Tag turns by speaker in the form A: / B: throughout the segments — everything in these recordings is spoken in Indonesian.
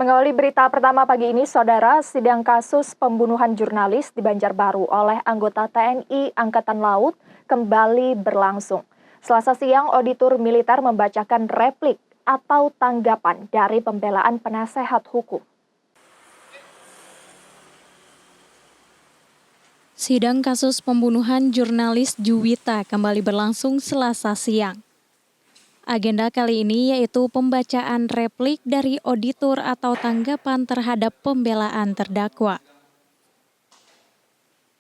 A: Mengawali berita pertama pagi ini, Saudara, sidang kasus pembunuhan jurnalis di Banjarbaru oleh anggota TNI Angkatan Laut kembali berlangsung. Selasa siang, auditor militer membacakan replik atau tanggapan dari pembelaan penasehat hukum.
B: Sidang kasus pembunuhan jurnalis Juwita kembali berlangsung Selasa siang. Agenda kali ini yaitu pembacaan replik dari auditor atau tanggapan terhadap pembelaan terdakwa.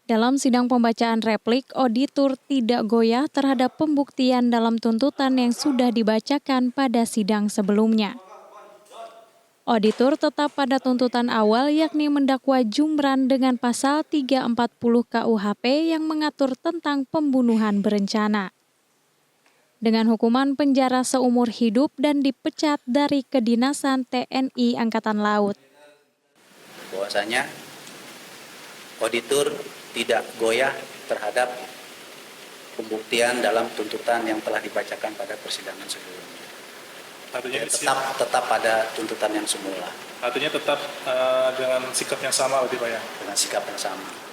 B: Dalam sidang pembacaan replik, auditor tidak goyah terhadap pembuktian dalam tuntutan yang sudah dibacakan pada sidang sebelumnya. Auditor tetap pada tuntutan awal yakni mendakwa Jumran dengan pasal 340 KUHP yang mengatur tentang pembunuhan berencana. Dengan hukuman penjara seumur hidup dan dipecat dari kedinasan TNI Angkatan Laut.
C: Bahwasanya auditor tidak goyah terhadap pembuktian dalam tuntutan yang telah dibacakan pada persidangan sebelumnya.
D: Artinya
C: tetap pada tuntutan yang semula.
D: Artinya tetap dengan sikap yang sama, Pak ya?
C: Dengan sikap yang sama.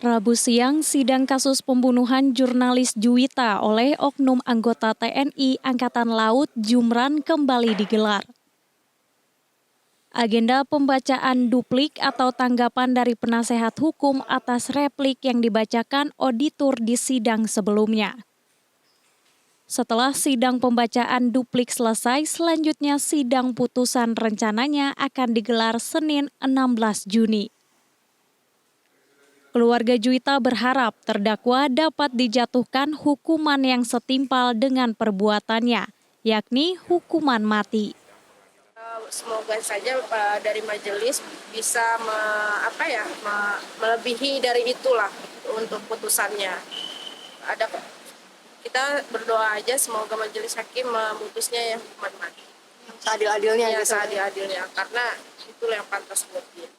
B: Rabu siang, sidang kasus pembunuhan jurnalis Juwita oleh oknum anggota TNI Angkatan Laut Jumran kembali digelar. Agenda pembacaan duplik atau tanggapan dari penasehat hukum atas replik yang dibacakan auditor di sidang sebelumnya. Setelah sidang pembacaan duplik selesai, selanjutnya sidang putusan rencananya akan digelar Senin 16 Juni. Keluarga Juwita berharap terdakwa dapat dijatuhkan hukuman yang setimpal dengan perbuatannya, yakni hukuman mati.
E: Semoga saja dari majelis bisa melebihi dari itulah untuk putusannya. Kita berdoa aja semoga majelis hakim memutusnya ya hukuman mati.
F: Seadil-adilnya
E: ya, seadil-adilnya karena itulah yang pantas buat dia.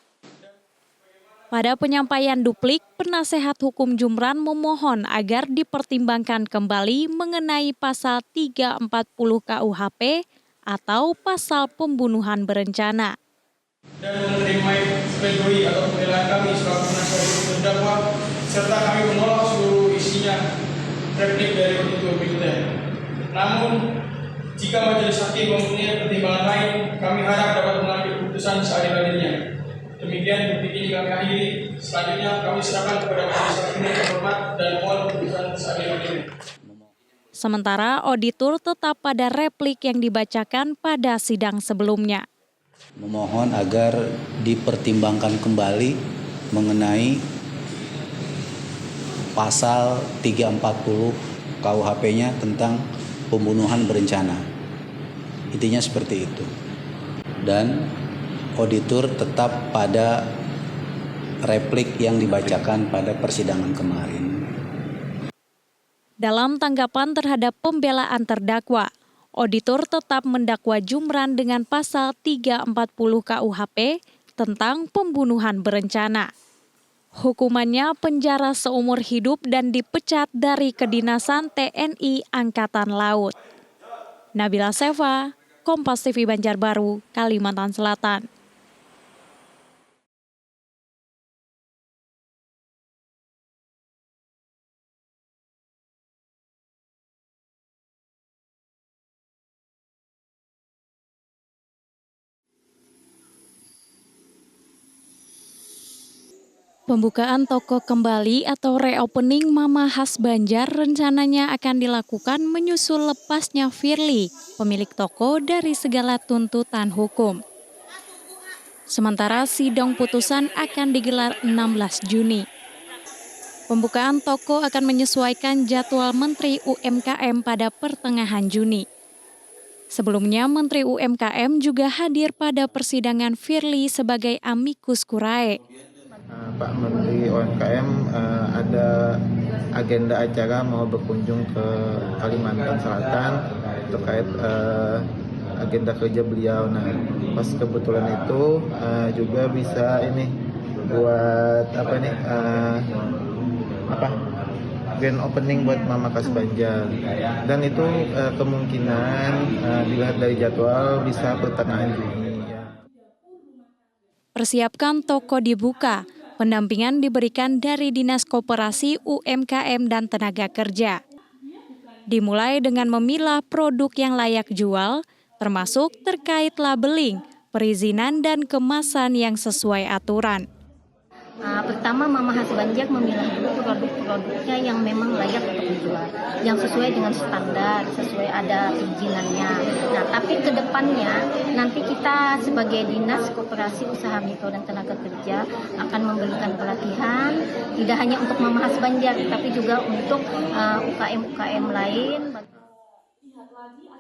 B: Pada penyampaian duplik, penasehat hukum Jumran memohon agar dipertimbangkan kembali mengenai pasal 340 KUHP atau pasal pembunuhan berencana.
G: Dan menerima pledoi atau pembelaan kami selaku penasihat hukum terdakwa serta kami menolak seluruh isinya replik dari auditor militer. Namun, jika majelis hakim mempunyai pertimbangan lain, kami harap dapat mengambil keputusan seadil-adilnya. Demikian bukti ini kami akhiri. Selanjutnya kami serahkan kepada majelis hakim yang terhormat dan mohon keputusan seadil-adilnya.
B: Sementara auditor tetap pada replik yang dibacakan pada sidang sebelumnya.
C: Memohon agar dipertimbangkan kembali mengenai pasal 340 KUHP-nya tentang pembunuhan berencana. Intinya seperti itu. Dan auditor tetap pada replik yang dibacakan pada persidangan kemarin.
B: Dalam tanggapan terhadap pembelaan terdakwa, auditor tetap mendakwa Jumran dengan pasal 340 KUHP tentang pembunuhan berencana. Hukumannya penjara seumur hidup dan dipecat dari kedinasan TNI Angkatan Laut. Nabila Seva, Kompas TV Banjarbaru, Kalimantan Selatan. Pembukaan toko kembali atau reopening Mama Khas Banjar rencananya akan dilakukan menyusul lepasnya Firly, pemilik toko dari segala tuntutan hukum. Sementara sidang putusan akan digelar 16 Juni. Pembukaan toko akan menyesuaikan jadwal Menteri UMKM pada pertengahan Juni. Sebelumnya, Menteri UMKM juga hadir pada persidangan Firly sebagai amicus curiae.
H: Pak Menteri UMKM ada agenda acara mau berkunjung ke Kalimantan Selatan terkait agenda kerja beliau. Nah, pas kebetulan itu juga bisa ini buat grand opening buat Mamakas Banjar. Dan itu kemungkinan dilihat dari jadwal bisa pertengahan Juni.
B: Persiapkan toko dibuka. Pendampingan diberikan dari Dinas Koperasi, UMKM, dan Tenaga Kerja. Dimulai dengan memilah produk yang layak jual, termasuk terkait labeling, perizinan, dan kemasan yang sesuai aturan.
F: Pertama, Mamakas Banjar memilah dulu produk-produknya yang memang layak untuk dijual, yang sesuai dengan standar, sesuai ada perizinannya. Nah, tapi ke depannya nanti kita sebagai Dinas Koperasi Usaha Mikro dan Tenaga Kerja akan memberikan pelatihan tidak hanya untuk Mamakas Banjar, tapi juga untuk UKM-UKM lain.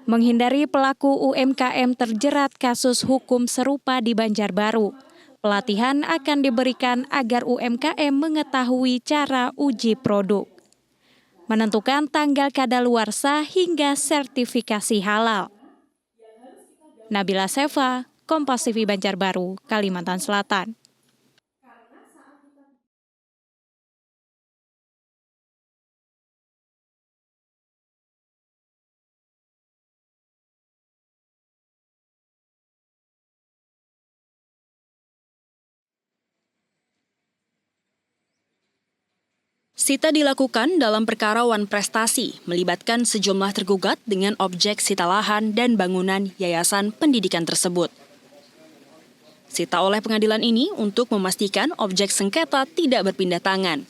B: Menghindari pelaku UMKM terjerat kasus hukum serupa di Banjarbaru, pelatihan akan diberikan agar UMKM mengetahui cara uji produk, menentukan tanggal kadaluarsa hingga sertifikasi halal. Nabila Seva, Kompas TV Banjarbaru, Kalimantan Selatan.
I: Sita dilakukan dalam perkara wan prestasi, melibatkan sejumlah tergugat dengan objek sita lahan dan bangunan yayasan pendidikan tersebut. Sita oleh pengadilan ini untuk memastikan objek sengketa tidak berpindah tangan.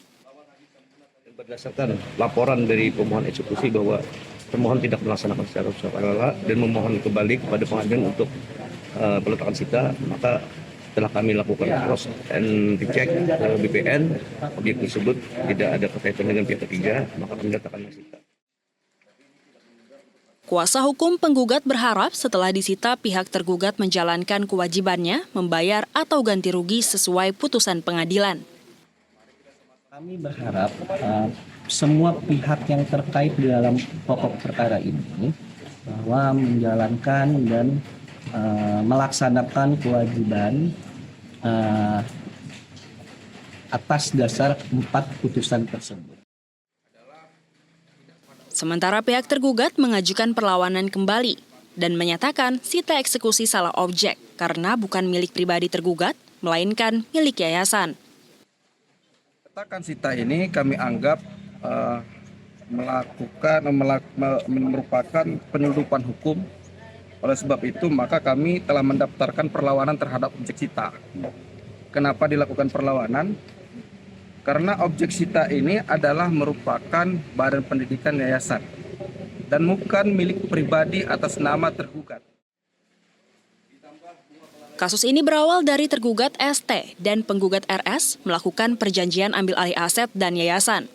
J: Berdasarkan laporan dari pemohon eksekusi bahwa pemohon tidak melaksanakan secara sukarela dan memohon kembali kepada pengadilan untuk peletakan sita, maka setelah kami lakukan cross and recheck BPN, objek tersebut tidak ada kaitan dengan pihak ketiga, maka kami letakkan sita.
I: Kuasa hukum penggugat berharap setelah disita pihak tergugat menjalankan kewajibannya membayar atau ganti rugi sesuai putusan pengadilan.
K: Kami berharap semua pihak yang terkait di dalam pokok perkara ini bahwa menjalankan dan melaksanakan kewajiban atas dasar 4 putusan tersebut.
I: Sementara pihak tergugat mengajukan perlawanan kembali dan menyatakan sita eksekusi salah objek karena bukan milik pribadi tergugat, melainkan milik yayasan.
L: Katakan sita ini kami anggap merupakan penyeludupan hukum. Oleh sebab itu, maka kami telah mendaftarkan perlawanan terhadap objek sita. Kenapa dilakukan perlawanan? Karena objek sita ini adalah merupakan badan pendidikan yayasan dan bukan milik pribadi atas nama tergugat.
I: Kasus ini berawal dari tergugat ST dan penggugat RS melakukan perjanjian ambil alih aset dan yayasan.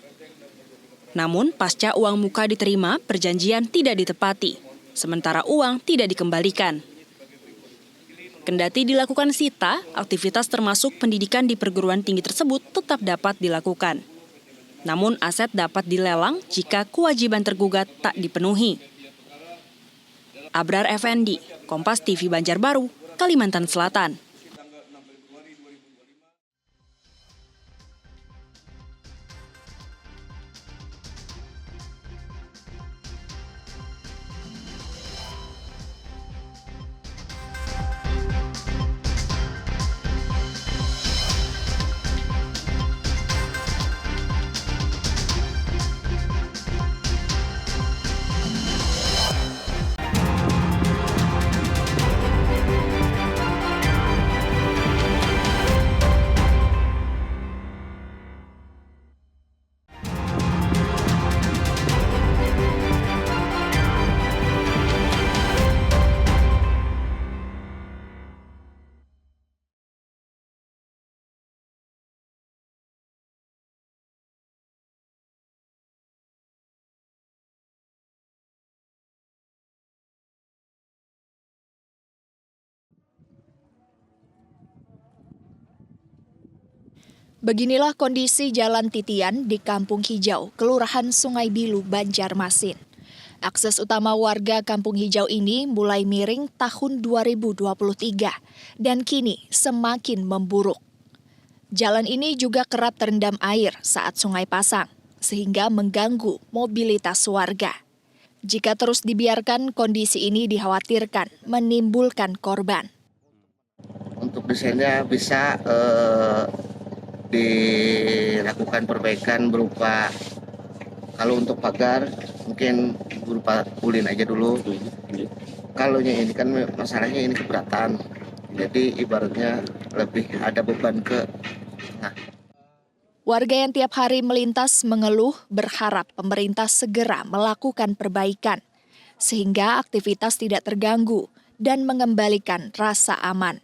I: Namun, pasca uang muka diterima, perjanjian tidak ditepati. Sementara uang tidak dikembalikan. Kendati dilakukan sita, aktivitas termasuk pendidikan di perguruan tinggi tersebut tetap dapat dilakukan. Namun aset dapat dilelang jika kewajiban tergugat tak dipenuhi. Abrar Effendi, Kompas TV Banjarbaru, Kalimantan Selatan.
M: Beginilah kondisi Jalan Titian di Kampung Hijau, Kelurahan Sungai Bilu, Banjarmasin. Akses utama warga Kampung Hijau ini mulai miring tahun 2023 dan kini semakin memburuk. Jalan ini juga kerap terendam air saat sungai pasang, sehingga mengganggu mobilitas warga. Jika terus dibiarkan, kondisi ini dikhawatirkan menimbulkan korban.
H: Untuk desainnya bisa dilakukan perbaikan berupa, kalau untuk pagar mungkin berupa ulin aja dulu. Kalau ini kan masalahnya ini keberatan, jadi ibaratnya lebih ada beban ke.
M: Warga yang tiap hari melintas mengeluh berharap pemerintah segera melakukan perbaikan sehingga aktivitas tidak terganggu dan mengembalikan rasa aman.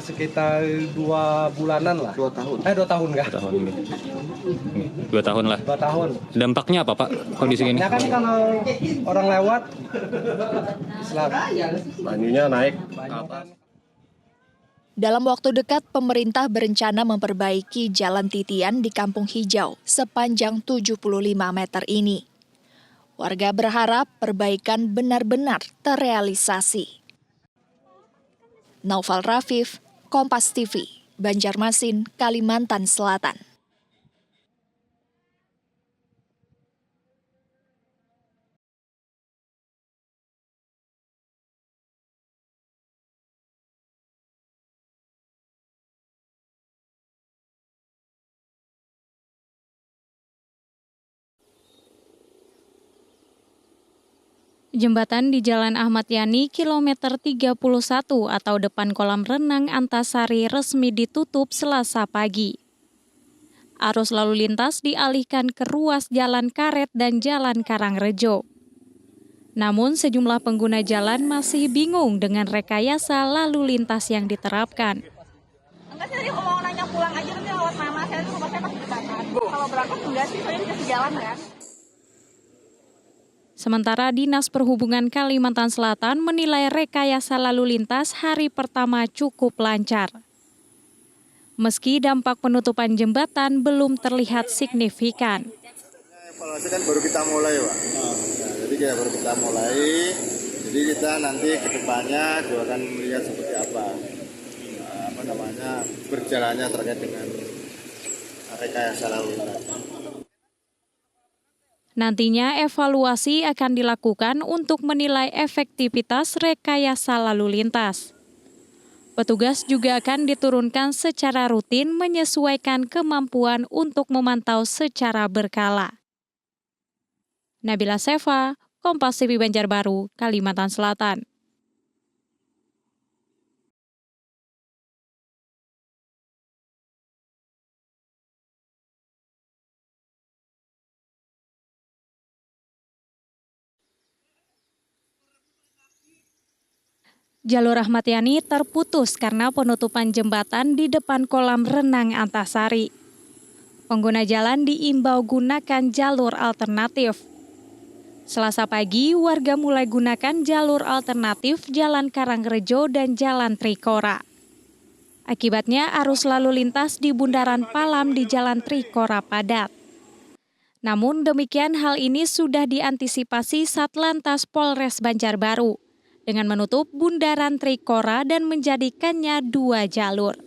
N: Sekitar 2 bulanan lah.
H: 2 tahun.
N: 2 tahun nggak?
O: 2 tahun lah.
N: 2 tahun.
O: Dampaknya apa Pak kondisi ini?
N: Ya kan kalau orang lewat,
O: Banjirnya naik.
M: Dalam waktu dekat, pemerintah berencana memperbaiki jalan titian di Kampung Hijau sepanjang 75 meter ini. Warga berharap perbaikan benar-benar terrealisasi. Naufal Rafif, Kompas TV, Banjarmasin, Kalimantan Selatan.
B: Jembatan di Jalan Ahmad Yani kilometer 31 atau depan kolam renang Antasari resmi ditutup Selasa pagi. Arus lalu lintas dialihkan ke ruas Jalan Karet dan Jalan Karangrejo. Namun sejumlah pengguna jalan masih bingung dengan rekayasa lalu lintas yang diterapkan.
P: Enggak sih, tadi mau nanya pulang aja, nanti lewat mana, saya tuh rumah saya pasti jembatan. Kalau berangkat enggak sih, soalnya dikasih jalan kan.
B: Sementara Dinas Perhubungan Kalimantan Selatan menilai rekayasa lalu lintas hari pertama cukup lancar. Meski dampak penutupan jembatan belum terlihat signifikan.
Q: Evaluasi kan baru kita mulai, Pak. Jadi baru kita mulai, jadi kita nanti ke depannya juga akan melihat seperti apa berjalannya terkait dengan rekayasa lalu lintas.
B: Nantinya evaluasi akan dilakukan untuk menilai efektivitas rekayasa lalu lintas. Petugas juga akan diturunkan secara rutin menyesuaikan kemampuan untuk memantau secara berkala. Nabila Seva, Kompas TV Banjarbaru, Kalimantan Selatan. Jalur Ahmad Yani terputus karena penutupan jembatan di depan kolam renang Antasari. Pengguna jalan diimbau gunakan jalur alternatif. Selasa pagi, warga mulai gunakan jalur alternatif Jalan Karangrejo dan Jalan Trikora. Akibatnya arus lalu lintas di Bundaran Palam di Jalan Trikora padat. Namun demikian hal ini sudah diantisipasi Satlantas Polres Banjarbaru dengan menutup Bundaran Trikora dan menjadikannya 2 jalur.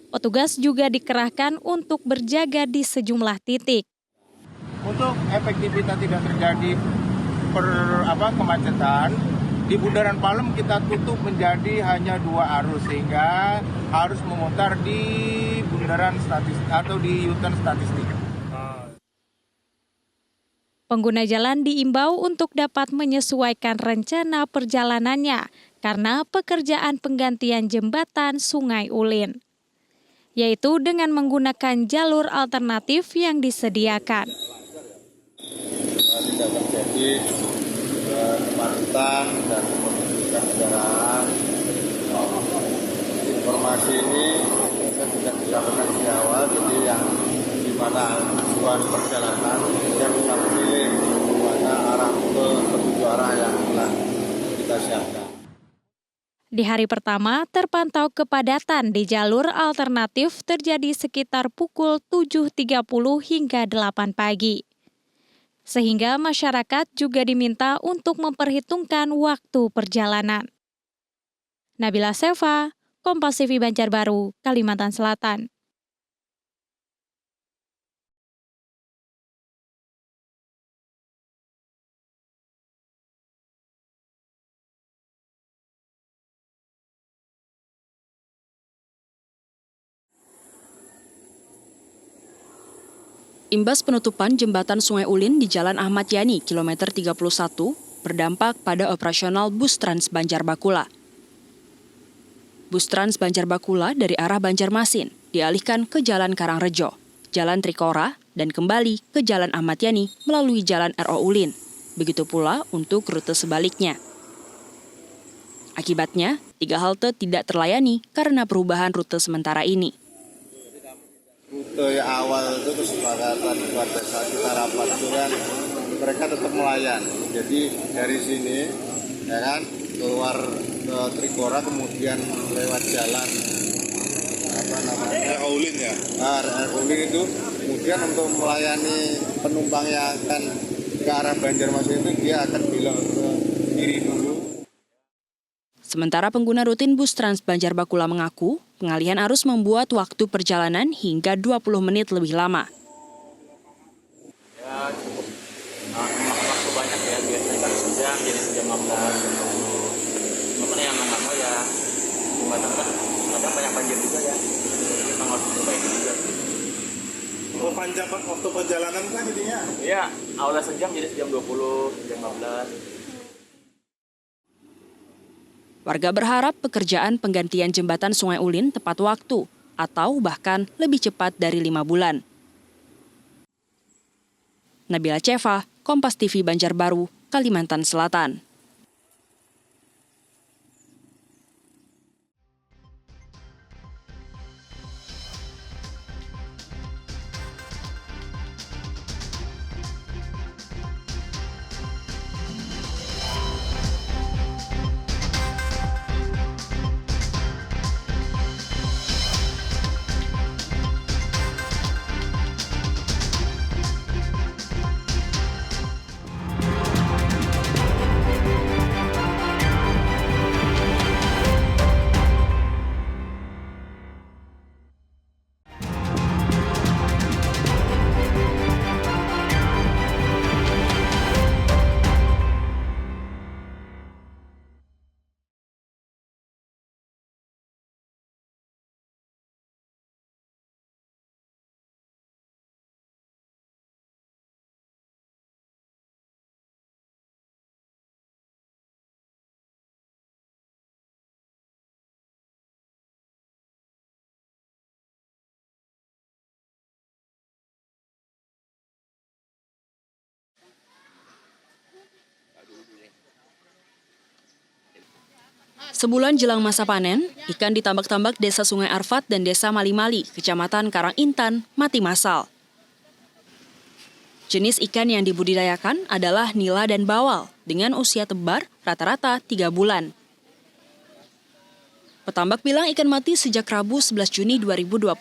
B: Petugas juga dikerahkan untuk berjaga di sejumlah titik.
G: Untuk efektivitas tidak terjadi kemacetan, di Bundaran Palem kita tutup menjadi hanya 2 arus sehingga harus memutar di bundaran statistik atau di U-turn statistik.
B: Pengguna jalan diimbau untuk dapat menyesuaikan rencana perjalanannya karena pekerjaan penggantian jembatan Sungai Ulin, yaitu dengan menggunakan jalur alternatif yang disediakan.
Q: Tidak terjadi kemacetan dan penumpukan kendaraan. Informasi ini kita tidak disampaikan di awal, jadi yang di mana tujuan perjalanan yang bisa memilih mana arah menuju arah yang telah kita siapkan.
B: Di hari pertama, terpantau kepadatan di jalur alternatif terjadi sekitar pukul 7.30 hingga 8 pagi. sehingga masyarakat juga diminta untuk memperhitungkan waktu perjalanan. Nabila Seva, Kompas TV Banjarbaru, Kalimantan Selatan.
I: Imbas penutupan jembatan Sungai Ulin di Jalan Ahmad Yani, kilometer 31, berdampak pada operasional bus Trans Banjarbakula. Bus Trans Banjarbakula dari arah Banjarmasin dialihkan ke Jalan Karangrejo, Jalan Trikora, dan kembali ke Jalan Ahmad Yani melalui Jalan RO Ulin. Begitu pula untuk rute sebaliknya. Akibatnya, 3 halte tidak terlayani karena perubahan rute sementara ini.
Q: Rute yang awal itu kesepakatan pada saat kita rapat itu kan mereka tetap melayan. Jadi dari sini ya kan keluar ke Trikora kemudian lewat jalan apa namanya Ulin ya. Ulin itu kemudian untuk melayani penumpang yang akan ke arah Banjarmasin itu dia akan belok ke kiri dulu.
I: Sementara pengguna rutin bus Trans Banjarbakula mengaku, pengalihan arus membuat waktu perjalanan hingga 20 menit lebih lama.
R: Ya cukup waktu banyak ya, biasanya kan sejam jadi sejam 15. Mungkin yang nggak mau ya, jembatan kan kadang banyak banjir juga ya, jadi memang harus diperbaiki juga.
D: Panjang waktu perjalanan kan jadinya?
R: Iya, awalnya sejam jadi sejam 20, sejam 15.
I: Warga berharap pekerjaan penggantian jembatan Sungai Ulin tepat waktu atau bahkan lebih cepat dari 5 bulan. Nabila Seva, Kompas TV Banjarbaru, Kalimantan Selatan. Sebulan jelang masa panen, ikan di tambak-tambak Desa Sungai Arfat dan Desa Mali-Mali, Kecamatan Karangintan, mati massal. Jenis ikan yang dibudidayakan adalah nila dan bawal dengan usia tebar rata-rata 3 bulan. Petambak bilang ikan mati sejak Rabu 11 Juni 2025,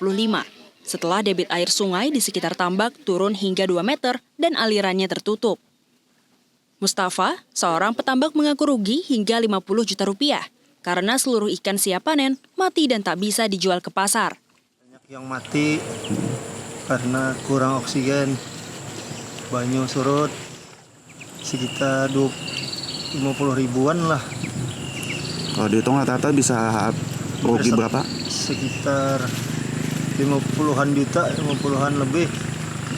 I: setelah debit air sungai di sekitar tambak turun hingga 2 meter dan alirannya tertutup. Mustafa, seorang petambak mengaku rugi hingga 50 juta rupiah karena seluruh ikan siap panen mati dan tak bisa dijual ke pasar.
N: Banyak yang mati karena kurang oksigen, banyu surut, sekitar 50 ribuan lah.
S: Kalau dihitung rata-rata bisa rugi berapa?
N: Sekitar 50-an juta, 50-an lebih.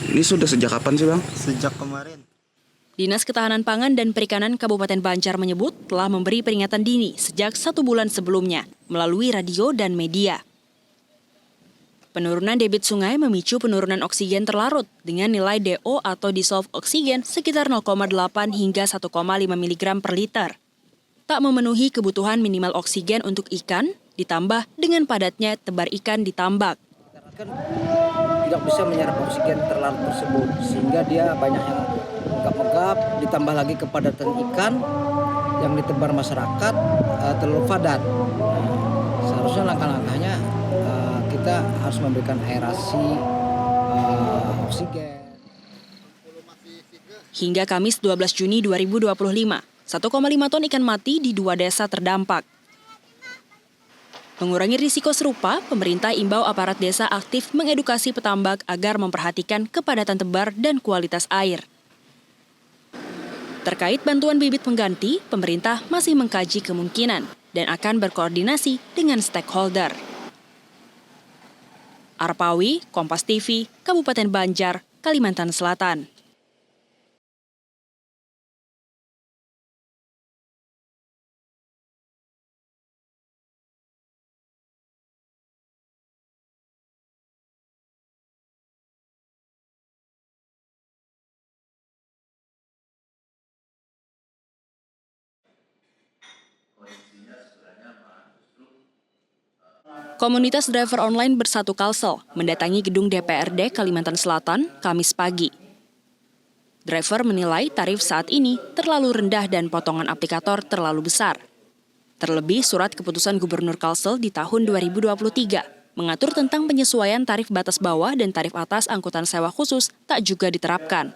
S: Ini sudah sejak kapan sih Bang?
N: Sejak kemarin.
I: Dinas Ketahanan Pangan dan Perikanan Kabupaten Banjar menyebut telah memberi peringatan dini sejak 1 bulan sebelumnya melalui radio dan media. Penurunan debit sungai memicu penurunan oksigen terlarut dengan nilai DO atau dissolved oksigen sekitar 0,8 hingga 1,5 mg per liter. Tak memenuhi kebutuhan minimal oksigen untuk ikan, ditambah dengan padatnya tebar ikan di tambak.
K: Tidak bisa menyerap oksigen terlarut tersebut, sehingga dia banyak yang megap-megap, ditambah lagi kepadatan ikan yang ditebar masyarakat terlalu padat. Seharusnya langkah-langkahnya kita harus memberikan aerasi oksigen.
I: Hingga Kamis 12 Juni 2025, 1,5 ton ikan mati di 2 desa terdampak. Mengurangi risiko serupa, pemerintah imbau aparat desa aktif mengedukasi petambak agar memperhatikan kepadatan tebar dan kualitas air. Terkait bantuan bibit pengganti, pemerintah masih mengkaji kemungkinan dan akan berkoordinasi dengan stakeholder. Arpawi, Kompas TV, Kabupaten Banjar, Kalimantan Selatan. Komunitas driver online Bersatu Kalsel mendatangi gedung DPRD Kalimantan Selatan Kamis pagi. Driver menilai tarif saat ini terlalu rendah dan potongan aplikator terlalu besar. Terlebih surat keputusan Gubernur Kalsel di tahun 2023 mengatur tentang penyesuaian tarif batas bawah dan tarif atas angkutan sewa khusus tak juga diterapkan.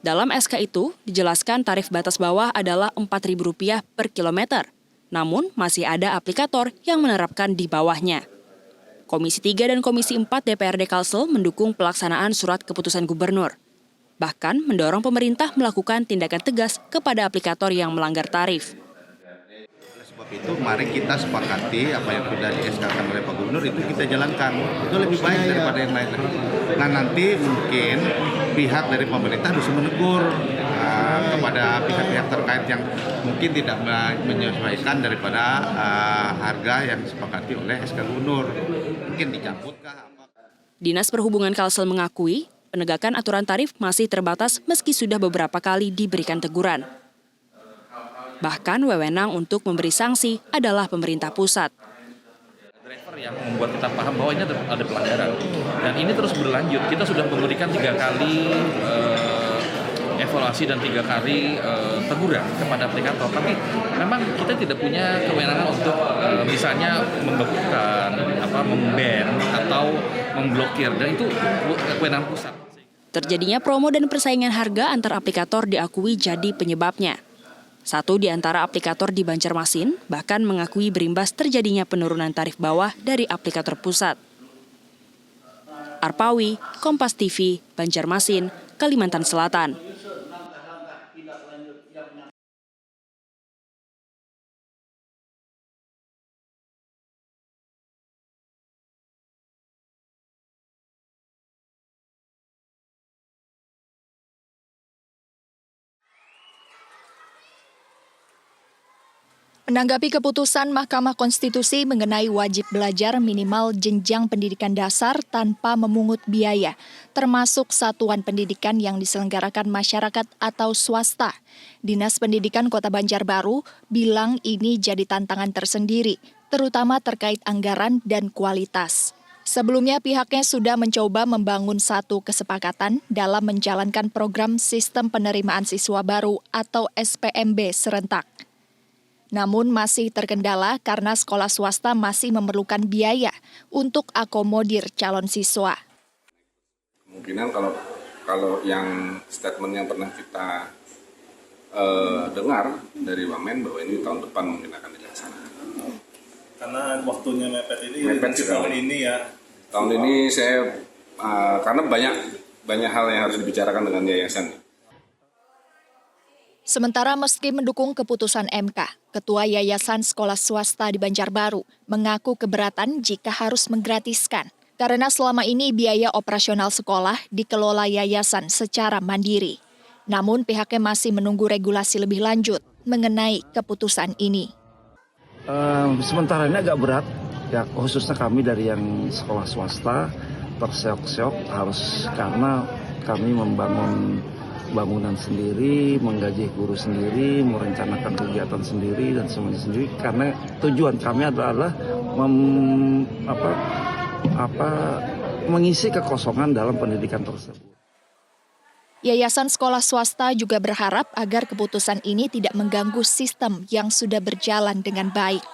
I: Dalam SK itu dijelaskan tarif batas bawah adalah Rp4.000 per kilometer. Namun, masih ada aplikator yang menerapkan di bawahnya. Komisi 3 dan Komisi 4 DPRD Kalsel mendukung pelaksanaan surat keputusan gubernur. Bahkan, mendorong pemerintah melakukan tindakan tegas kepada aplikator yang melanggar tarif.
Q: Oleh sebab itu, mari kita sepakati apa yang sudah di-SK-kan oleh Pak Gubernur itu kita jalankan. Itu lebih baik daripada yang lain. Nah, nanti mungkin pihak dari pemerintah bisa menegur kepada pihak-pihak terkait yang mungkin tidak menyesuaikan daripada harga yang disepakati oleh SK Gubernur. Mungkin dicabut-kah?
I: Dinas Perhubungan Kalsel mengakui penegakan aturan tarif masih terbatas meski sudah beberapa kali diberikan teguran. Bahkan wewenang untuk memberi sanksi adalah pemerintah pusat.
J: Driver yang membuat kita paham bahwa ini ada pelanggaran. Dan ini terus berlanjut. Kita sudah memberikan 3 kali evaluasi dan 3 kali teguran kepada aplikator. Tapi memang kita tidak punya kewenangan untuk misalnya membekukan, memban atau memblokir. Dan itu kewenangan pusat.
I: Terjadinya promo dan persaingan harga antar aplikator diakui jadi penyebabnya. Satu di antara aplikator di Banjarmasin bahkan mengakui berimbas terjadinya penurunan tarif bawah dari aplikator pusat. Arpawi, Kompas TV, Banjarmasin, Kalimantan Selatan.
M: Menanggapi keputusan Mahkamah Konstitusi mengenai wajib belajar minimal jenjang pendidikan dasar tanpa memungut biaya, termasuk satuan pendidikan yang diselenggarakan masyarakat atau swasta, Dinas Pendidikan Kota Banjarbaru bilang ini jadi tantangan tersendiri, terutama terkait anggaran dan kualitas. Sebelumnya pihaknya sudah mencoba membangun satu kesepakatan dalam menjalankan program Sistem Penerimaan Siswa Baru atau SPMB serentak. Namun masih terkendala karena sekolah swasta masih memerlukan biaya untuk akomodir calon siswa.
T: Kemungkinan kalau yang statement yang pernah kita dengar dari Wamen bahwa ini tahun depan mungkin akan dilaksanakan.
D: Karena waktunya mepet ini tahun ini ya.
T: Tahun ini saya karena banyak hal yang harus dibicarakan dengan yayasan.
M: Sementara meski mendukung keputusan MK, Ketua Yayasan Sekolah Swasta di Banjarbaru mengaku keberatan jika harus menggratiskan, karena selama ini biaya operasional sekolah dikelola yayasan secara mandiri. Namun pihaknya masih menunggu regulasi lebih lanjut mengenai keputusan ini.
U: Sementara ini agak berat, ya khususnya kami dari yang sekolah swasta terseok-seok harus karena kami membangun bangunan sendiri, menggaji guru sendiri, merencanakan kegiatan sendiri dan semuanya sendiri karena tujuan kami adalah mengisi kekosongan dalam pendidikan tersebut.
M: Yayasan sekolah swasta juga berharap agar keputusan ini tidak mengganggu sistem yang sudah berjalan dengan baik.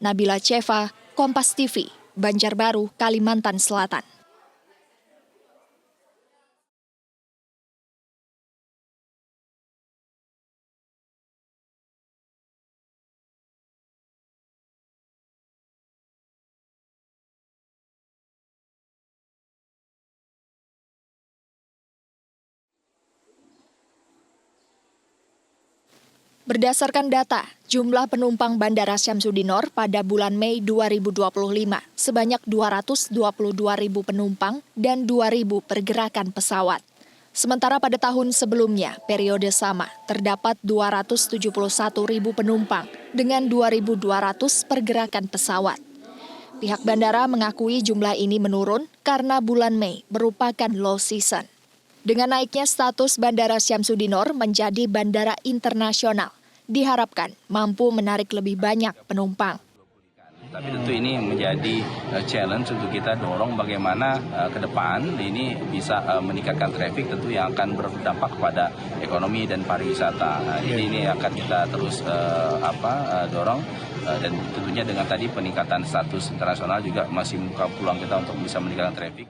M: Nabila Cheva, Kompas TV, Banjarbaru, Kalimantan Selatan. Berdasarkan data, jumlah penumpang Bandara Syamsuddinor pada bulan Mei 2025 sebanyak 222.000 penumpang dan 2.000 pergerakan pesawat. Sementara pada tahun sebelumnya, periode sama, terdapat 271.000 penumpang dengan 2.200 pergerakan pesawat. Pihak bandara mengakui jumlah ini menurun karena bulan Mei merupakan low season. Dengan naiknya status Bandara Syamsuddinor menjadi bandara internasional, diharapkan mampu menarik lebih banyak penumpang.
A: Tapi tentu ini menjadi challenge untuk kita dorong bagaimana ke depan ini bisa meningkatkan traffic tentu yang akan berdampak kepada ekonomi dan pariwisata. Jadi ini akan kita terus dorong dan tentunya dengan tadi peningkatan status internasional juga masih membuka peluang kita untuk bisa meningkatkan traffic.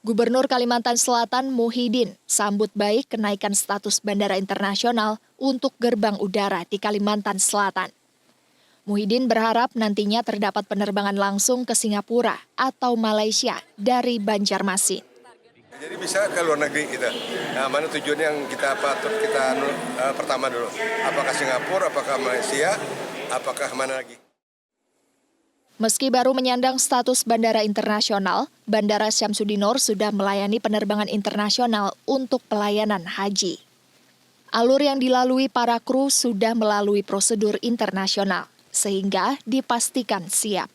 M: Gubernur Kalimantan Selatan Muhyiddin sambut baik kenaikan status bandara internasional untuk gerbang udara di Kalimantan Selatan. Muhyiddin berharap nantinya terdapat penerbangan langsung ke Singapura atau Malaysia dari Banjarmasin.
V: Jadi bisa ke luar negeri kita. Nah, mana tujuan yang kita patut kita pertama dulu. Apakah Singapura, apakah Malaysia, apakah mana lagi?
M: Meski baru menyandang status bandara internasional, Bandara Syamsuddinor sudah melayani penerbangan internasional untuk pelayanan haji. Alur yang dilalui para kru sudah melalui prosedur internasional, sehingga dipastikan siap.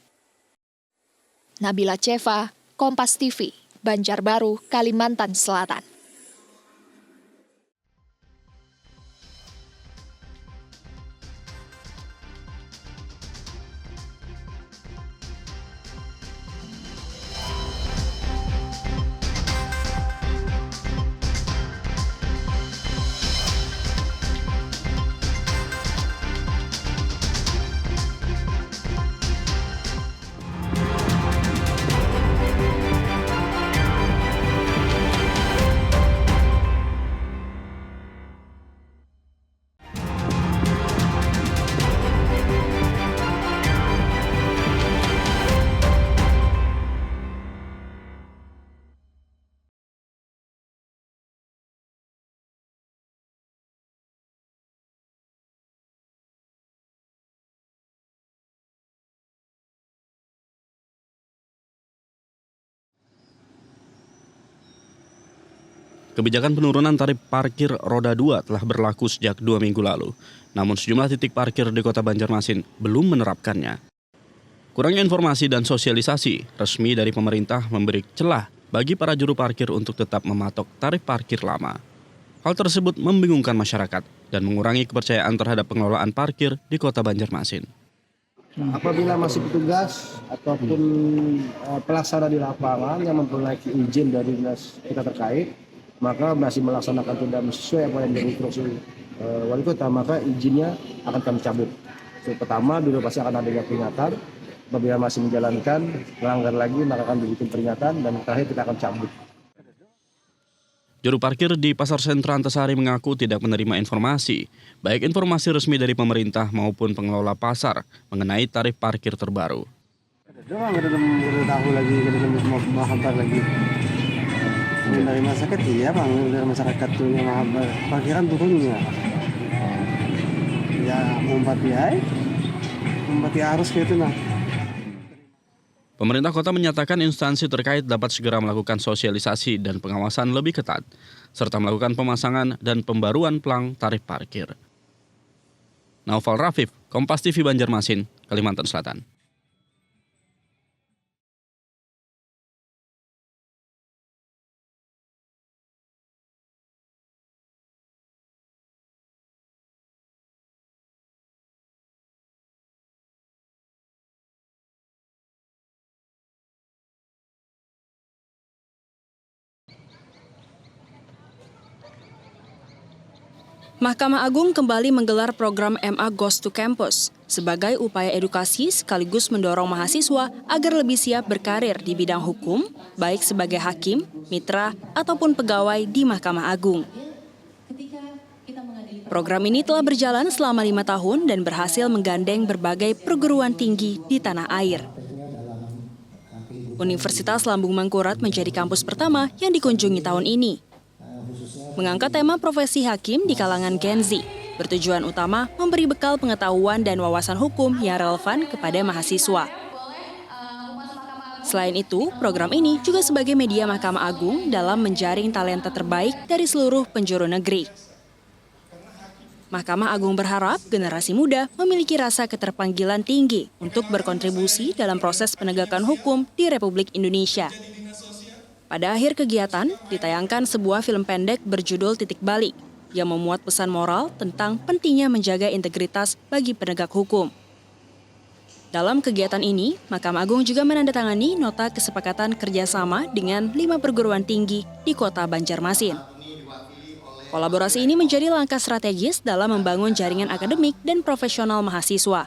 M: Nabila Ceva, Kompas TV, Banjarbaru, Kalimantan Selatan.
U: Kebijakan penurunan tarif parkir roda 2 telah berlaku sejak 2 minggu lalu. Namun sejumlah titik parkir di Kota Banjarmasin belum menerapkannya. Kurangnya informasi dan sosialisasi resmi dari pemerintah memberi celah bagi para juru parkir untuk tetap mematok tarif parkir lama. Hal tersebut membingungkan masyarakat dan mengurangi kepercayaan terhadap pengelolaan parkir di Kota Banjarmasin.
W: Apabila masih petugas ataupun pelaksana di lapangan yang mempunyai izin dari dinas kita terkait, maka masih melaksanakan tidak sesuai apa yang menjadi instruksi wali kota, maka izinnya akan kami cabut. Pertama, dulu pasti akan adanya peringatan. Apabila masih menjalankan, melanggar lagi, maka akan dibikin peringatan, dan terakhir kita akan cabut.
U: Juru parkir di Pasar Sentra Antasari mengaku tidak menerima informasi, baik informasi resmi dari pemerintah maupun pengelola pasar mengenai tarif parkir terbaru.
W: Doang, kita tahu lagi, kita mau hantar lagi. Dari masyarakat iya bang, dari masyarakat tuh yang parkiran turunnya. Ya membati arus gitu nah.
U: Pemerintah kota menyatakan instansi terkait dapat segera melakukan sosialisasi dan pengawasan lebih ketat, serta melakukan pemasangan dan pembaruan pelang tarif parkir. Naufal Rafif, Kompas TV Banjarmasin, Kalimantan Selatan.
I: Mahkamah Agung kembali menggelar program MA Goes to Campus sebagai upaya edukasi sekaligus mendorong mahasiswa agar lebih siap berkarir di bidang hukum, baik sebagai hakim, mitra, ataupun pegawai di Mahkamah Agung. Program ini telah berjalan selama 5 tahun dan berhasil menggandeng berbagai perguruan tinggi di tanah air. Universitas Lambung Mangkurat menjadi kampus pertama yang dikunjungi tahun ini. Mengangkat tema profesi hakim di kalangan Gen Z, bertujuan utama memberi bekal pengetahuan dan wawasan hukum yang relevan kepada mahasiswa. Selain itu, program ini juga sebagai media Mahkamah Agung dalam menjaring talenta terbaik dari seluruh penjuru negeri. Mahkamah Agung berharap generasi muda memiliki rasa keterpanggilan tinggi untuk berkontribusi dalam proses penegakan hukum di Republik Indonesia. Pada akhir kegiatan, ditayangkan sebuah film pendek berjudul Titik Balik yang memuat pesan moral tentang pentingnya menjaga integritas bagi penegak hukum. Dalam kegiatan ini, Mahkamah Agung juga menandatangani nota kesepakatan kerjasama dengan 5 perguruan tinggi di Kota Banjarmasin. Kolaborasi ini menjadi langkah strategis dalam membangun jaringan akademik dan profesional mahasiswa.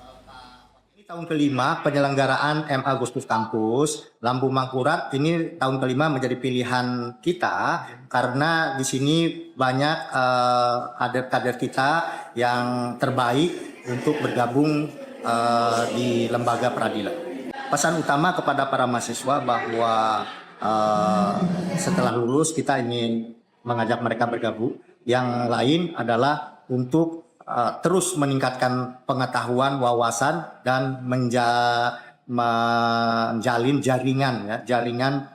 C: Ini tahun kelima penyelenggaraan M. Agustus Kampus. Lampu Mangkurat ini tahun kelima menjadi pilihan kita karena di sini banyak kader-kader kita yang terbaik untuk bergabung di lembaga peradilan. Pesan utama kepada para mahasiswa bahwa setelah lulus kita ingin mengajak mereka bergabung. Yang lain adalah untuk terus meningkatkan pengetahuan, wawasan, dan menjalin jaringan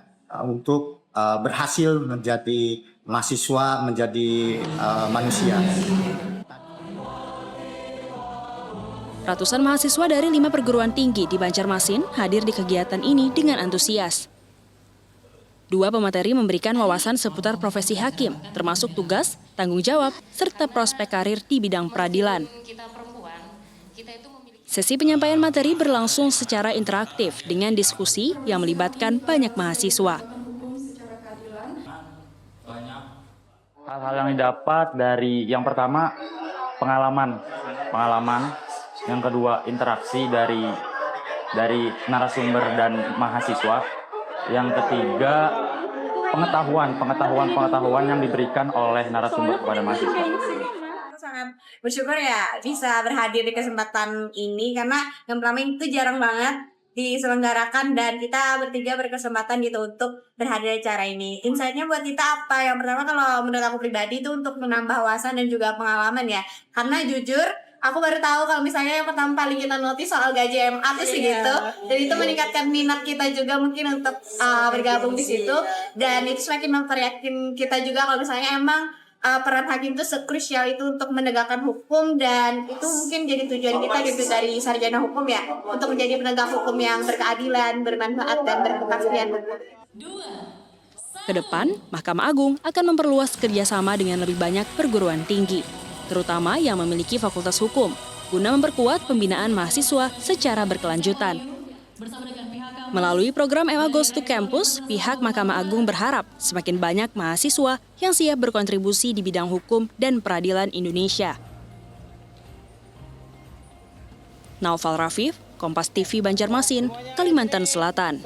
C: untuk berhasil menjadi mahasiswa, menjadi manusia.
I: Ratusan mahasiswa dari 5 perguruan tinggi di Banjarmasin hadir di kegiatan ini dengan antusias. 2 pemateri memberikan wawasan seputar profesi hakim, termasuk tugas, tanggung jawab, serta prospek karir di bidang peradilan. Sesi penyampaian materi berlangsung secara interaktif dengan diskusi yang melibatkan banyak mahasiswa.
R: Hal-hal yang didapat dari yang pertama pengalaman, yang kedua interaksi dari narasumber dan mahasiswa, yang ketiga pengetahuan yang diberikan oleh narasumber kepada mahasiswa.
P: Aku sangat bersyukur ya bisa berhadir di kesempatan ini karena yang pertama itu jarang banget diselenggarakan dan kita bertiga berkesempatan gitu untuk berhadir di acara ini. Insight-nya buat kita apa? Yang pertama kalau menurut aku pribadi itu untuk menambah wawasan dan juga pengalaman ya. Karena jujur aku baru tahu kalau misalnya yang pertama paling kita notice soal gaji MA tuh segitu. Dan itu meningkatkan minat kita juga mungkin untuk bergabung di situ. Dan itu semakin memperyakin kita juga kalau misalnya emang peran hakim itu sekrusial itu untuk menegakkan hukum dan itu mungkin jadi tujuan kita gitu dari sarjana hukum ya untuk menjadi penegak hukum yang berkeadilan, bermanfaat dan berkepastian hukum.
I: Kedepan, Mahkamah Agung akan memperluas kerjasama dengan lebih banyak perguruan tinggi, terutama yang memiliki fakultas hukum, guna memperkuat pembinaan mahasiswa secara berkelanjutan. Melalui program Emma Goes to Campus, pihak Mahkamah Agung berharap semakin banyak mahasiswa yang siap berkontribusi di bidang hukum dan peradilan Indonesia. Naufal Rafif, Kompas TV Banjarmasin, Kalimantan Selatan.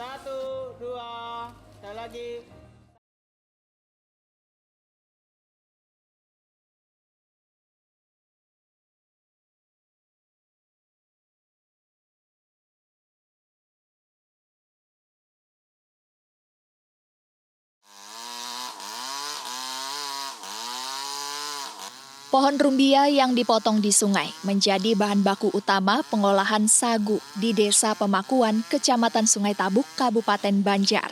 M: Pohon rumbia yang dipotong di sungai menjadi bahan baku utama pengolahan sagu di Desa Pemakuan, Kecamatan Sungai Tabuk, Kabupaten Banjar.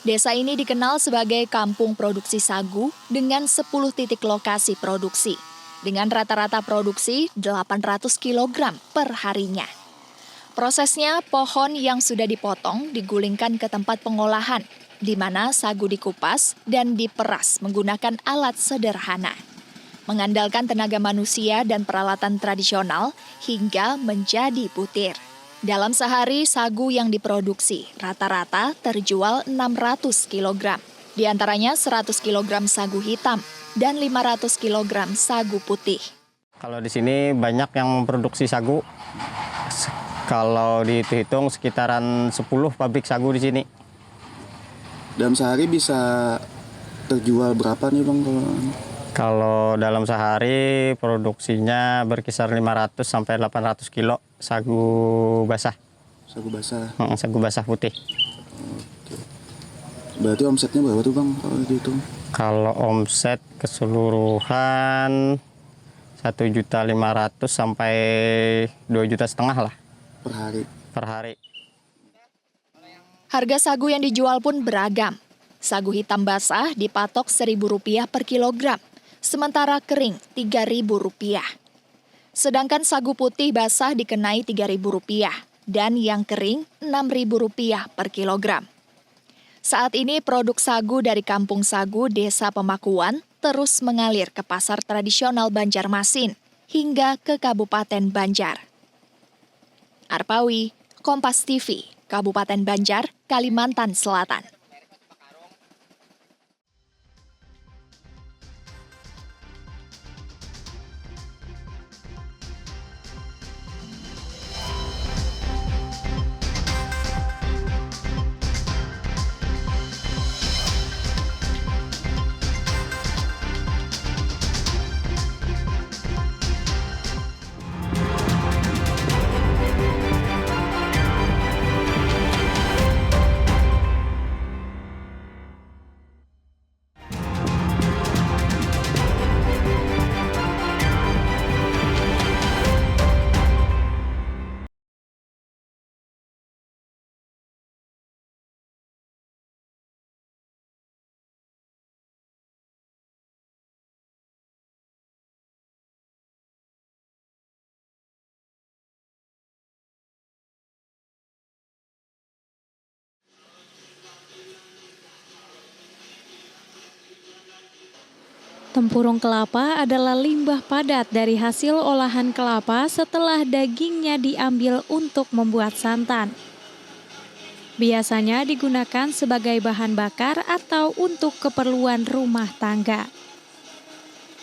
M: Desa ini dikenal sebagai kampung produksi sagu dengan 10 titik lokasi produksi, dengan rata-rata produksi 800 kg per harinya. Prosesnya, pohon yang sudah dipotong digulingkan ke tempat pengolahan, di mana sagu dikupas dan diperas menggunakan alat sederhana. Mengandalkan tenaga manusia dan peralatan tradisional hingga menjadi butir. Dalam sehari, sagu yang diproduksi rata-rata terjual 600 kg. Di antaranya 100 kg sagu hitam dan 500 kg sagu putih.
E: Kalau di sini banyak yang memproduksi sagu. Kalau dihitung sekitaran 10 pabrik sagu di sini.
S: Dalam sehari bisa terjual berapa nih Bang?
E: Kalau dalam sehari produksinya berkisar 500 sampai 800 kilo sagu basah.
S: Sagu basah?
E: Sagu basah putih.
S: Oke. Berarti omsetnya berapa tuh Bang kalau dihitung?
E: Kalau omset keseluruhan 1.500.000 sampai 2,5 juta lah
S: Per hari.
E: per hari.
M: Harga sagu yang dijual pun beragam. Sagu hitam basah dipatok Rp1.000 per kilogram, sementara kering Rp3.000. Sedangkan sagu putih basah dikenai Rp3.000 dan yang kering Rp6.000 per kilogram. Saat ini produk sagu dari Kampung Sagu Desa Pemakuan terus mengalir ke pasar tradisional Banjarmasin hingga ke Kabupaten Banjar. Arpawi, Kompas TV, Kabupaten Banjar, Kalimantan Selatan.
B: Tempurung kelapa adalah limbah padat dari hasil olahan kelapa setelah dagingnya diambil untuk membuat santan. Biasanya digunakan sebagai bahan bakar atau untuk keperluan rumah tangga.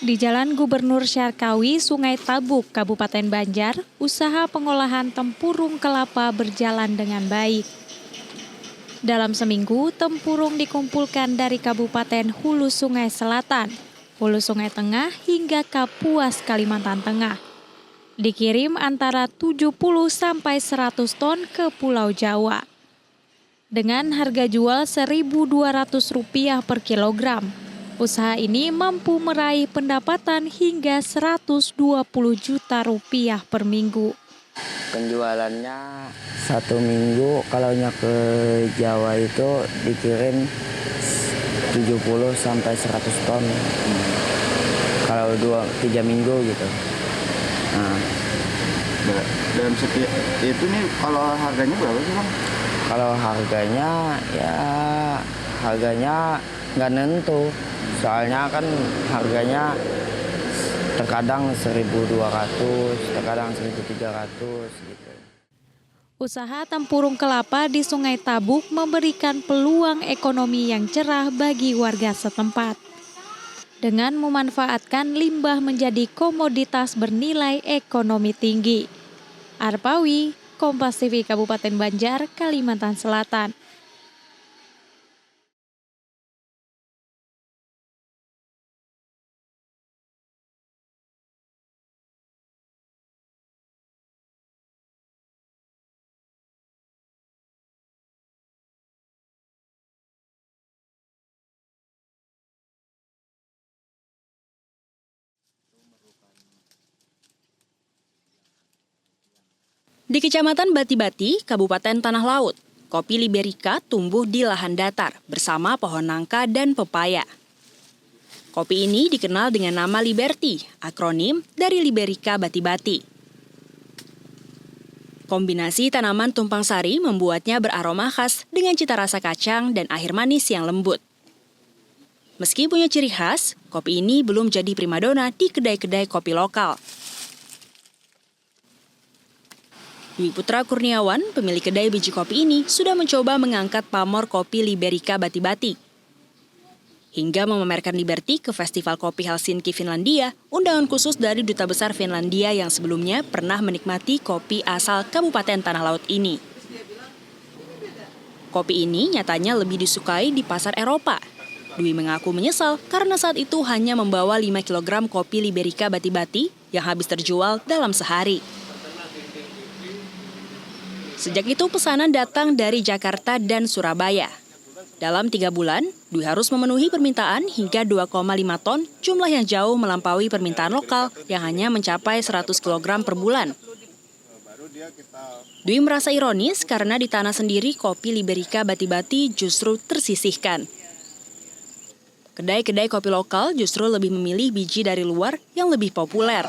B: Di Jalan Gubernur Syarkawi, Sungai Tabuk, Kabupaten Banjar, usaha pengolahan tempurung kelapa berjalan dengan baik. Dalam seminggu, tempurung dikumpulkan dari Kabupaten Hulu Sungai Selatan, Hulu Sungai Tengah hingga Kapuas, Kalimantan Tengah. Dikirim antara 70 sampai 100 ton ke Pulau Jawa. Dengan harga jual Rp1.200 per kilogram, usaha ini mampu meraih pendapatan hingga Rp120 juta per minggu.
F: Penjualannya 1 minggu, kalau ke Jawa itu dikirim 70 sampai 100 ton. Kalau 2-3 minggu gitu. Nah,
S: dalam setiap itu nih kalau harganya berapa sih Bang?
F: Kalau harganya nggak nentu. Soalnya kan harganya terkadang 1.200, terkadang 1.300 gitu.
B: Usaha tempurung kelapa di Sungai Tabuk memberikan peluang ekonomi yang cerah bagi warga setempat. Dengan memanfaatkan limbah menjadi komoditas bernilai ekonomi tinggi. Arpawi, Kompas TV Kabupaten Banjar, Kalimantan Selatan.
I: Di Kecamatan Bati-Bati, Kabupaten Tanah Laut, kopi Liberica tumbuh di lahan datar bersama pohon nangka dan pepaya. Kopi ini dikenal dengan nama Liberty, akronim dari Liberica Bati-Bati. Kombinasi tanaman tumpang sari membuatnya beraroma khas dengan cita rasa kacang dan air manis yang lembut. Meski punya ciri khas, kopi ini belum jadi primadona di kedai-kedai kopi lokal. Dwi Putra Kurniawan, pemilik kedai biji kopi ini, sudah mencoba mengangkat pamor kopi Liberica Bati-Bati. Hingga memamerkan Liberty ke Festival Kopi Helsinki, Finlandia, undangan khusus dari Duta Besar Finlandia yang sebelumnya pernah menikmati kopi asal Kabupaten Tanah Laut ini. Kopi ini nyatanya lebih disukai di pasar Eropa. Dwi mengaku menyesal karena saat itu hanya membawa 5 kg kopi Liberica Bati-Bati yang habis terjual dalam sehari. Sejak itu pesanan datang dari Jakarta dan Surabaya. Dalam 3 bulan, Dwi harus memenuhi permintaan hingga 2,5 ton, jumlah yang jauh melampaui permintaan lokal yang hanya mencapai 100 kg per bulan. Dwi merasa ironis karena di tanah sendiri kopi Liberica Bati-Bati justru tersisihkan. Kedai-kedai kopi lokal justru lebih memilih biji dari luar yang lebih populer.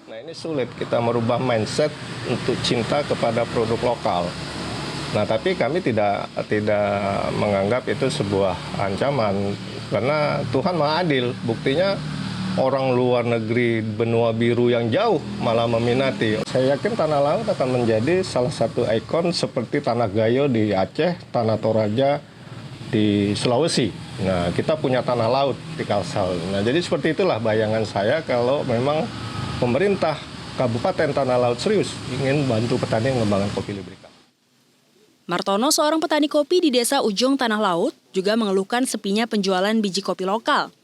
H: Nah, ini sulit kita merubah mindset untuk cinta kepada produk lokal. Nah, tapi kami tidak menganggap itu sebuah ancaman karena Tuhan Maha Adil. Buktinya orang luar negeri benua biru yang jauh malah meminati. Saya yakin Tanah Laut akan menjadi salah satu ikon seperti Tanah Gayo di Aceh, Tanah Toraja di Sulawesi. Nah, kita punya Tanah Laut di Kalsel. Nah, jadi seperti itulah bayangan saya kalau memang pemerintah Kabupaten Tanah Laut serius ingin bantu petani mengembangkan kopi Liberica.
I: Martono, seorang petani kopi di desa ujung Tanah Laut, juga mengeluhkan sepinya penjualan biji kopi lokal.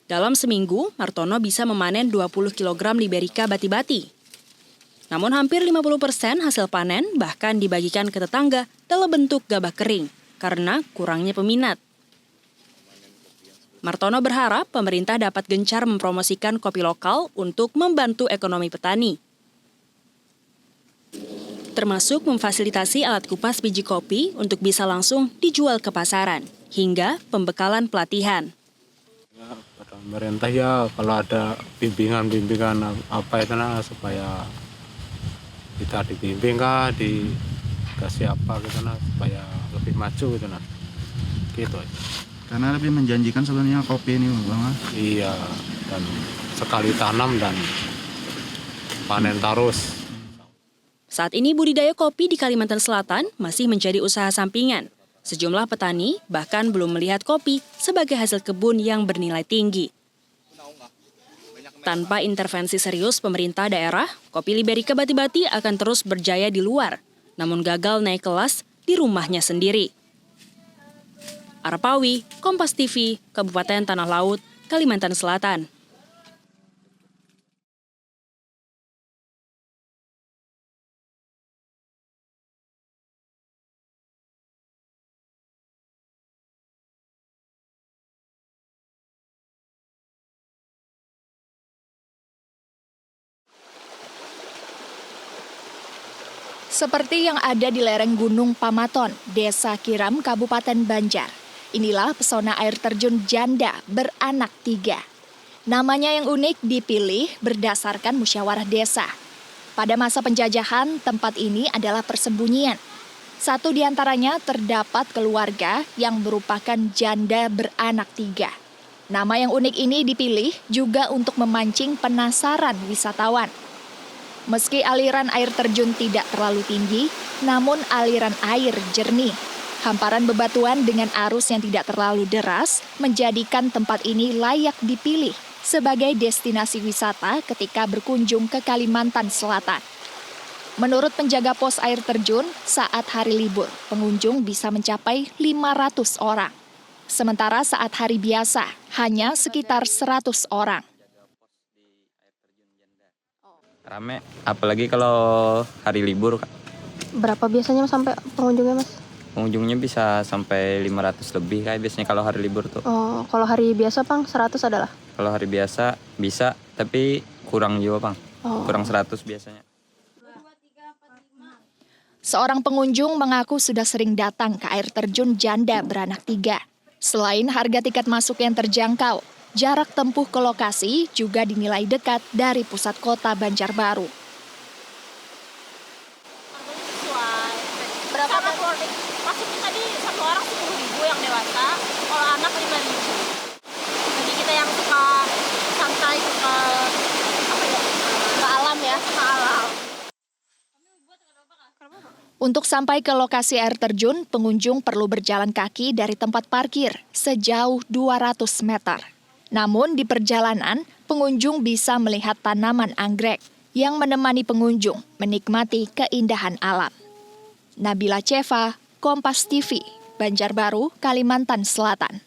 I: Dalam seminggu, Martono bisa memanen 20 kg Liberica Bati-Bati. Namun hampir 50% hasil panen bahkan dibagikan ke tetangga dalam bentuk gabah kering karena kurangnya peminat. Martono berharap pemerintah dapat gencar mempromosikan kopi lokal untuk membantu ekonomi petani, termasuk memfasilitasi alat kupas biji kopi untuk bisa langsung dijual ke pasaran, hingga pembekalan pelatihan.
L: Pemerintah ya kalau ada bimbingan apa itu supaya kita dibimbing dikasih apa gitu supaya lebih maju gitu gitu aja.
O: Karena lebih menjanjikan sebenarnya kopi ini Bang.
L: Iya, dan sekali tanam dan panen terus.
I: Saat ini budidaya kopi di Kalimantan Selatan masih menjadi usaha sampingan. Sejumlah petani bahkan belum melihat kopi sebagai hasil kebun yang bernilai tinggi. Tanpa intervensi serius pemerintah daerah, kopi Liberica Bati-Bati akan terus berjaya di luar, namun gagal naik kelas di rumahnya sendiri. Arpawi, Kompas TV, Kabupaten Tanah Laut, Kalimantan Selatan.
M: Seperti yang ada di lereng Gunung Pamaton, Desa Kiram, Kabupaten Banjar. Inilah pesona air terjun janda beranak 3. Namanya yang unik dipilih berdasarkan musyawarah desa. Pada masa penjajahan, tempat ini adalah persembunyian. Satu di antaranya terdapat keluarga yang merupakan janda beranak 3. Nama yang unik ini dipilih juga untuk memancing penasaran wisatawan. Meski aliran air terjun tidak terlalu tinggi, namun aliran air jernih. Hamparan bebatuan dengan arus yang tidak terlalu deras menjadikan tempat ini layak dipilih sebagai destinasi wisata ketika berkunjung ke Kalimantan Selatan. Menurut penjaga pos air terjun, saat hari libur, pengunjung bisa mencapai 500 orang. Sementara saat hari biasa, hanya sekitar 100 orang.
X: Rame, apalagi kalau hari libur.
Y: Berapa biasanya sampai pengunjungnya Mas?
X: Pengunjungnya bisa sampai 500 lebih kayak biasanya kalau hari libur tuh.
Y: Oh, kalau hari biasa Bang 100 adalah?
X: Kalau hari biasa bisa, tapi kurang juga Bang. Kurang 100 biasanya.
M: Seorang pengunjung mengaku sudah sering datang ke air terjun janda beranak 3. Selain harga tiket masuk yang terjangkau, jarak tempuh ke lokasi juga dinilai dekat dari pusat kota Banjarbaru.
Z: Berapa keluarga? Masuknya tadi satu orang 10.000 yang dewasa, kalau anak 5.000. Jadi kita yang suka santai, suka alam ya, suka alam.
M: Untuk sampai ke lokasi air terjun, pengunjung perlu berjalan kaki dari tempat parkir sejauh 200 meter. Namun di perjalanan, pengunjung bisa melihat tanaman anggrek yang menemani pengunjung menikmati keindahan alam. Nabila Ceva, Kompas TV, Banjarbaru, Kalimantan Selatan.